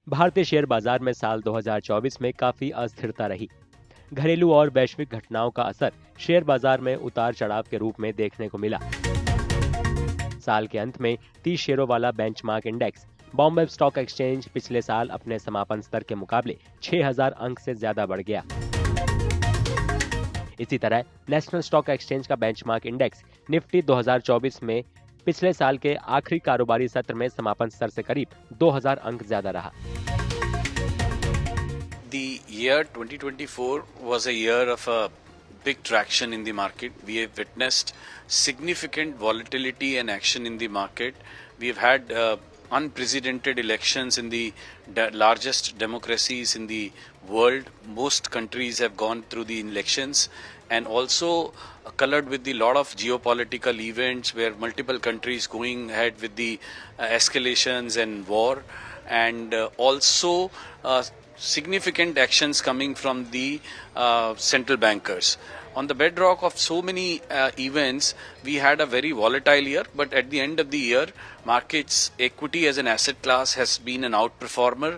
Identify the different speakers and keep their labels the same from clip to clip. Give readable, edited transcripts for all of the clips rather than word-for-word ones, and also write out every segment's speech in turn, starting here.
Speaker 1: भारतीय शेयर बाजार में साल 2024 में काफी अस्थिरता रही। घरेलू और वैश्विक घटनाओं का असर शेयर बाजार में उतार चढ़ाव के रूप में देखने को मिला। साल के अंत में 30 शेयरों वाला benchmark index Bombay stock exchange पिछले साल अपने समापन स्तर के मुकाबले 6000 अंक से ज्यादा बढ़ गया। इसी तरह नेशनल स्टॉक एक्सचेंज का बेंचमार्क इंडेक्स निफ्टी 2024 में पिछले साल के आखिरी कारोबारी सत्र में समापन स्तर से करीब 2000 अंक ज्यादा रहा।
Speaker 2: The year 2024 was a year of a big traction in the market. We have witnessed significant volatility and action in the market. We have had unprecedented elections in the largest democracies in the world. Most countries have gone through the elections, and also colored with a lot of geopolitical events where multiple countries going ahead with the escalations and war, and also significant actions coming from the central bankers. On the bedrock of so many events, we had a very volatile year, but at the end of the year, markets, equity as an asset class has been an outperformer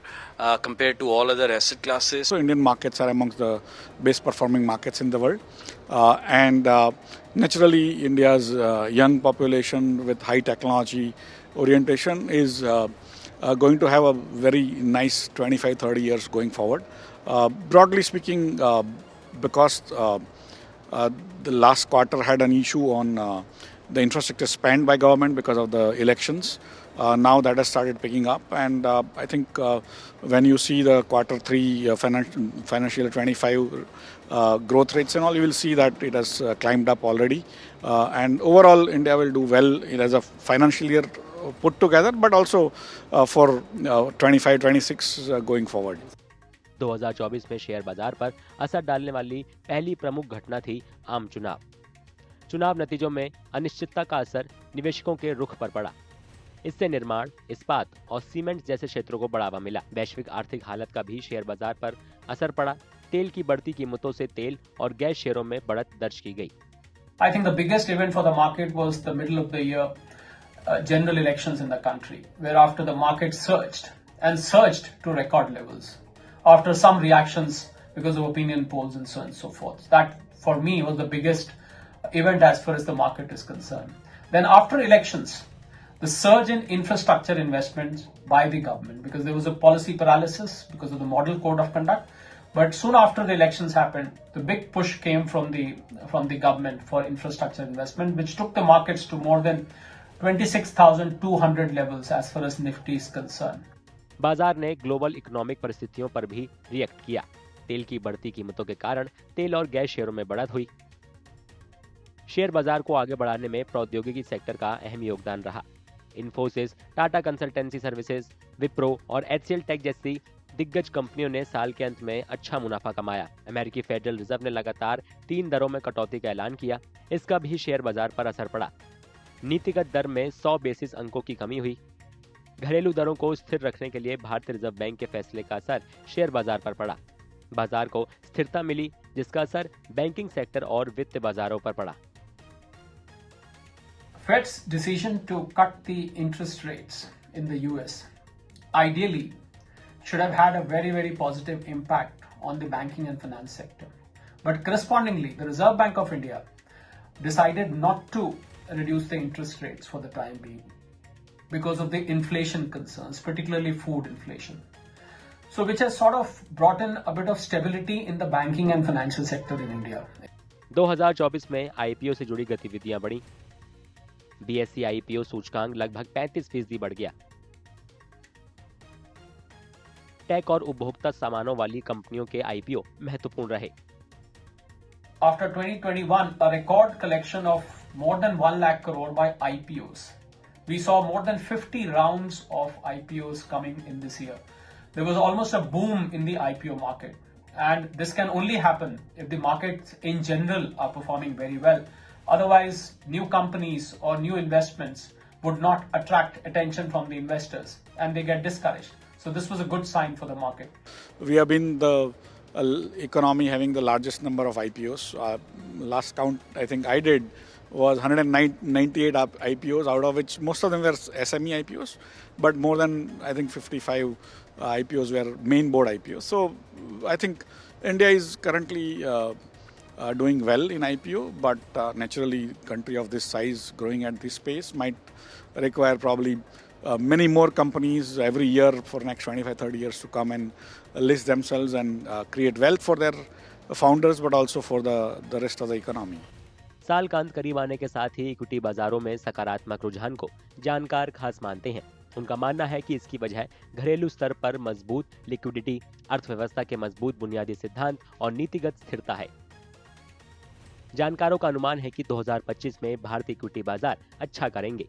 Speaker 2: compared to all other asset classes.
Speaker 3: So Indian markets are amongst the best performing markets in the world. And naturally, India's young population with high technology orientation is going to have a very nice 25-30 years going forward. Broadly speaking, because the last quarter had an issue on the infrastructure spent by government because of the elections. Now that has started picking up, and I think when you see the quarter 3 financial year 25 growth rates and all, you will see that it has climbed up already. And overall, India will do well as a financial year put together, but also for 25-26 going forward.
Speaker 1: 2024 में share बाजार पर असर डालने वाली पहली प्रमुख घटना थी आम चुनाव। चुनाव नतीजों में अनिश्चितता का असर निवेशकों के रुख पर पड़ा। इससे निर्माण, इस्पात और सीमेंट जैसे क्षेत्रों को बढ़ावा मिला। वैश्विक आर्थिक हालत का भी शेयर बाजार पर असर पड़ा। तेल की बढ़ती कीमतों से तेल और गैस शेयरों में बढ़त दर्ज की गई।
Speaker 4: I think the biggest event for the market was the middle of the year general elections in the country, whereafter the market surged to record levels after some reactions because of opinion polls and so on and so forth. That for me was the biggest event as far as the market is concerned. Then after elections, the surge in infrastructure investments by the government, because there was a policy paralysis because of the model code of conduct. But soon after the elections happened, the big push came from the government for infrastructure investment, which took the markets to more than 26,200 levels as far as Nifty is concerned.
Speaker 1: बाजार ने global economic परिस्थितियों पर भी react किया। तेल की बढ़ती कीमतों के कारण तेल और गैस शेयरों में बढ़त हुई। शेयर बाजार को आगे बढ़ाने में प्रौद्योगिकी सेक्टर का अहम योगदान रहा। इन्फोसिस, टाटा कंसल्टेंसी सर्विसेज, विप्रो और एचसीएल टेक जैसी दिग्गज कंपनियों ने साल के अंत में अच्छा मुनाफा कमाया। अमेरिकी फेडरल रिजर्व ने लगातार 3 दरों में कटौती का ऐलान किया। इसका भी शेयर बाजार पर असर पड़ा। नीतिगत दर में 100 बेसिस अंकों की कमी हुई। घरेलू दरों को स्थिर रखने के लिए भारतीय रिजर्व बैंक के फैसले का असर शेयर बाजार पर पड़ा। बाजार को स्थिरता मिली, जिसका असर बैंकिंग सेक्टर और वित्त बाजारों पर पड़ा।
Speaker 4: Fed's decision to cut the interest rates in the US ideally should have had a very, very positive impact on the banking and finance sector. But correspondingly, the Reserve Bank of India decided not to reduce the interest rates for the time being because of the inflation concerns, particularly food inflation. So which has sort of brought in a bit of stability in the banking and financial sector in India.
Speaker 1: 2024 में IPO से जुड़ी गतिविधियां बढ़ी। BSE IPO सूचकांक लगभग 35% बढ़ गया। Take और उपभोक्ता सामानों वाली कंपनियों के आईपीओ महत्वपूर्ण रहे।
Speaker 4: After 2021, a record collection of more than 1 lakh crore by IPOs. We saw more than 50 rounds of IPOs coming in this year. There was almost a boom in the IPO market. And this can only happen if the markets in general are performing very well. Otherwise, new companies or new investments would not attract attention from the investors and they get discouraged. So this was a good sign for the market.
Speaker 3: We have been the economy having the largest number of IPOs. Last count I think I did, was 198 IPOs, out of which most of them were SME IPOs, but more than, I think, 55 IPOs were main board IPOs. So I think India is currently doing well in IPO, but naturally country of this size growing at this pace might require probably many more companies every year for next 25-30 years to come and list themselves and create wealth for their founders, but also for the rest of the economy.
Speaker 1: साल का अंत करीब आने के साथ ही equity बाजारों में सकारात्मक रुझान को जानकार खास मानते हैं। उनका मानना है कि इसकी वजह घरेलू स्तर पर मजबूत लिक्विडिटी, अर्थव्यवस्था के मजबूत बुनियादी सिद्धांत और नीतिगत स्थिरता है। जानकारों का अनुमान है कि 2025 में भारतीय इक्विटी बाजार अच्छा करेंगे।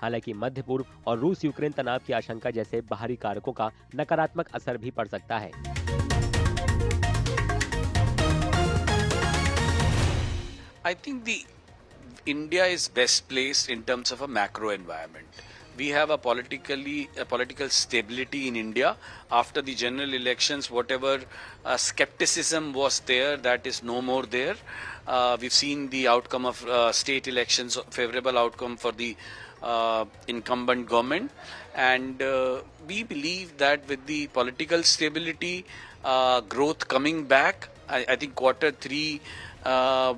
Speaker 1: हालांकि मध्य पूर्व और रूस यूक्रेन तनाव की आशंका जैसे बाहरी कारकों का नकारात्मक असर भी पड़ सकता है।
Speaker 2: I think India is best placed in terms of a macro environment. We have a political stability in India. After the general elections, whatever skepticism was there, that is no more there. We've seen the outcome of state elections, favorable outcome for the incumbent government, and we believe that with the political stability, growth coming back, I think Q3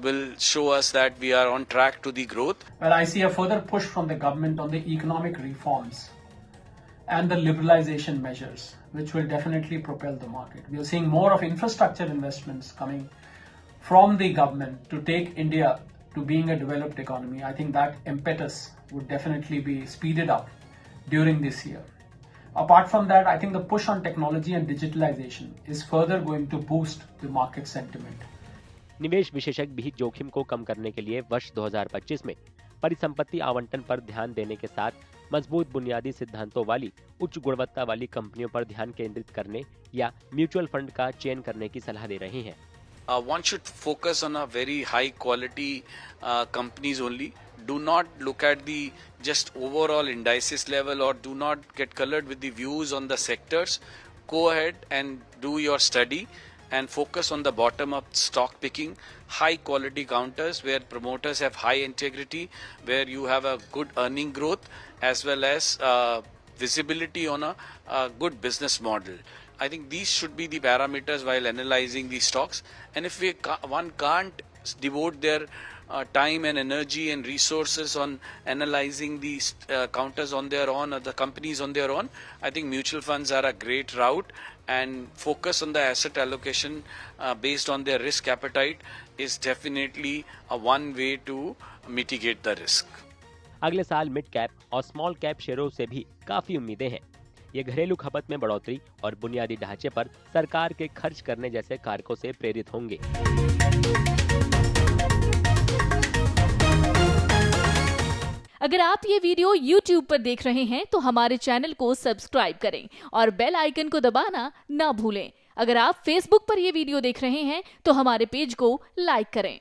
Speaker 2: will show us that we are on track to the growth.
Speaker 4: Well, I see a further push from the government on the economic reforms and the liberalization measures, which will definitely propel the market. We are seeing more of infrastructure investments coming from the government to take India to being a developed economy. I think that impetus would definitely be speeded up during this year. Apart from that, I think the push on technology and digitalization is further going to boost the market sentiment.
Speaker 1: निवेश विशेषज्ञ भी जोखिम को कम करने के लिए वर्ष 2025 में परिसंपत्ति आवंटन पर ध्यान देने के साथ मजबूत बुनियादी सिद्धांतों वाली उच्च गुणवत्ता वाली कंपनियों पर ध्यान केंद्रित करने या म्यूचुअल फंड का चयन करने की सलाह दे रहे हैं।
Speaker 2: One should focus on a very high quality companies only. Do not look at the just overall indices level, or do not get colored with the views on the sectors. Go ahead and do your study and focus on the bottom up stock picking, high quality counters where promoters have high integrity, where you have a good earning growth as well as visibility on a good business model. I think these should be the parameters while analyzing the stocks. And if one can't devote their time and energy and resources on analyzing these counters on their own or the companies on their own, I think mutual funds are a great route, and focus on the asset allocation based on their risk appetite is definitely a one way to mitigate the risk.
Speaker 1: अगले साल mid cap और small cap शेयरों से भी काफी उम्मीदें हैं। ये घरेलू खपत में बढ़ोतरी और बुनियादी ढांचे पर सरकार के खर्च करने जैसे कारकों से प्रेरित होंगे।
Speaker 5: अगर आप ये वीडियो YouTube पर देख रहे हैं तो हमारे चैनल को सब्सक्राइब करें और बेल आइकन को दबाना ना भूलें। अगर आप Facebook पर ये वीडियो देख रहे हैं तो हमारे पेज को लाइक करें।